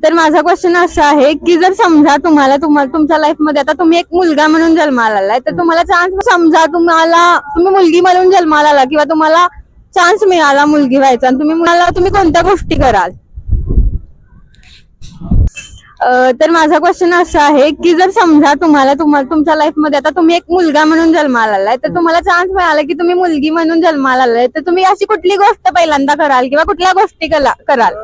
तर माझा क्वेश्चन असा आहे की जर समजा तुम्हाला तुमच्या लाईफ मध्ये आता तुम्ही एक मुलगा म्हणून जन्माला आलाय तर तुम्हाला चान्स समजा तुम्ही मुलगी म्हणून जन्माला आला किंवा तुम्हाला चान्स मिळाला मुलगी व्हायचा आणि तुम्ही कोणत्या गोष्टी कराल? तर माझा क्वेश्चन असा आहे की जर समजा तुम्हाला तुमच्या लाईफ मध्ये आता तुम्ही एक मुलगा म्हणून जन्माला आलाय तर तुम्हाला चान्स मिळाला की तुम्ही मुलगी म्हणून जन्माला आलाय तर तुम्ही अशी कुठली गोष्ट पहिल्यांदा कराल किंवा कुठल्या गोष्टी कराल?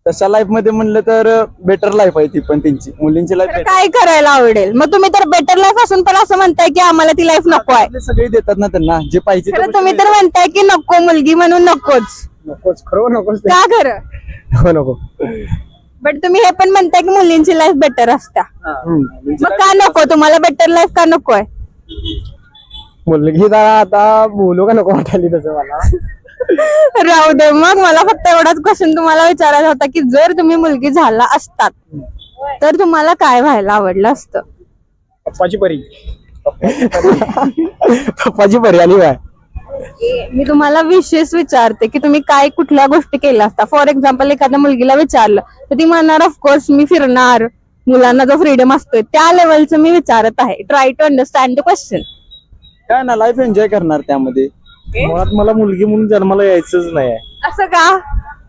तशा लाईफ मध्ये म्हणलं तर बेटर लाईफ आहे ती पण त्यांची मुलींची लाईफ काय करायला आवडेल? मग तुम्ही तर बेटर लाईफ असून पण असं म्हणताय की आम्हाला ती लाईफ नको आहे. सगळे देतात ना त्यांना जे पाहिजे ते खरं तुम्ही तर म्हणताय की नको मुलगी म्हणून नकोच. नकोच खरं नकोच का खरं? नको नको बट तुम्ही हे पण म्हणताय की मुलींची लाईफ बेटर असता. मग का नको? तुम्हाला बेटर लाईफ का नको आहे? मुलगी आता बोलू का नको वाटायली तसं मला. राहू दे मग. मला फक्त एवढाच क्वेश्चन तुम्हाला विचारायचा होता की जर तुम्ही मुलगी झाला असतात तर तुम्हाला काय व्हायला आवडलं असतं? पप्पाची परी. पप्पाची परी आणि काय मी तुम्हाला विशेष विचारते की तुम्ही काय कुठल्या गोष्टी केल्या असता. फॉर एक्झाम्पल एखाद्या मुलगीला विचारलं तर ती म्हणणार ऑफकोर्स मी फिरणार, मुलांना जो फ्रीडम असतोय त्या लेवलचं मी विचारत आहे. Try to understand the question. काय ना लाईफ एन्जॉय करणार त्यामध्ये. मुळात मला मुलगी म्हणून जन्माला यायचंच नाही. असं का?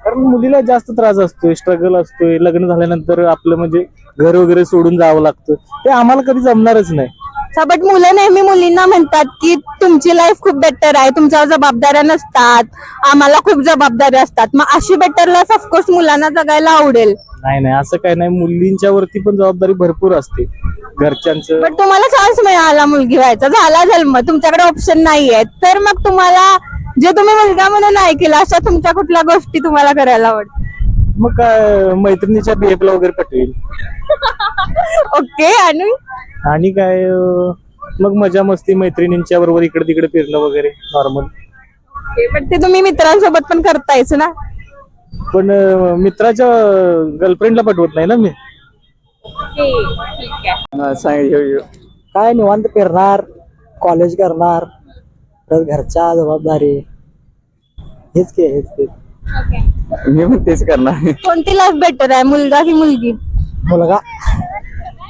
कारण मुलीला जास्त त्रास असतोय, स्ट्रगल असतोय. लग्न झाल्यानंतर आपलं म्हणजे घर वगैरे सोडून जावं लागतं. ते आम्हाला कधी जमणारच नाही. बट मुलं नेहमी मुलींना म्हणतात की तुमची लाईफ खूप बेटर आहे, तुमच्यावर जबाबदाऱ्या नसतात, आम्हाला खूप जबाबदाऱ्या असतात. मग अशी बेटर लाईफ ऑफकोर्स मुलांना जगायला आवडेल. नाही नाही असं काही नाही. मुलींच्या वरती पण जबाबदारी भरपूर असते घरच्यांचं. बट तुम्हाला चान्स मिळाला मुलगी व्हायचा, झाला जन्म, तुमच्याकडे ऑप्शन नाहीये, तर मग तुम्हाला जे तुम्ही मुलगा म्हणून नाही केला अशा तुमच्या कुठल्या गोष्टी तुम्हाला करायला आवडतात? मग काय मैत्रिणीच्या बीएफला वगैरे पटवेल. ओके. आणि काय मग मजा मस्ती मैत्रिणींच्या बरोबर इकडे तिकडे फिरणं वगैरे नॉर्मल. बट ते तुम्ही मित्रांसोबत पण करतायच ना. पण मित्राच्या गर्लफ्रेंडला पटवत नाही ना मी. काय निवांत फिरणार, कॉलेज करणार, परत घरच्या जबाबदारी हेच की. मी पण तेच करणार. कोणती लाईफ बेटर आहे, मुलगा की मुलगी? मुलगा.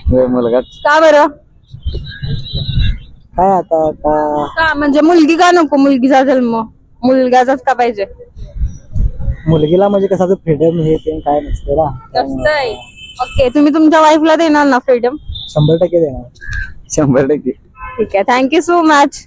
मुलगा का बरं? काय आता का म्हणजे मुलगी का नको? मुलगीचा जन्म मुलगाचाच का पाहिजे? मुलगीला म्हणजे कसं फ्रीडम हे ते काय नसतं ना. ओके. तुम्ही तुमच्या वाईफला देणार ना फ्रीडम? 100% देणार. 100%. ठीक आहे. Thank you so much.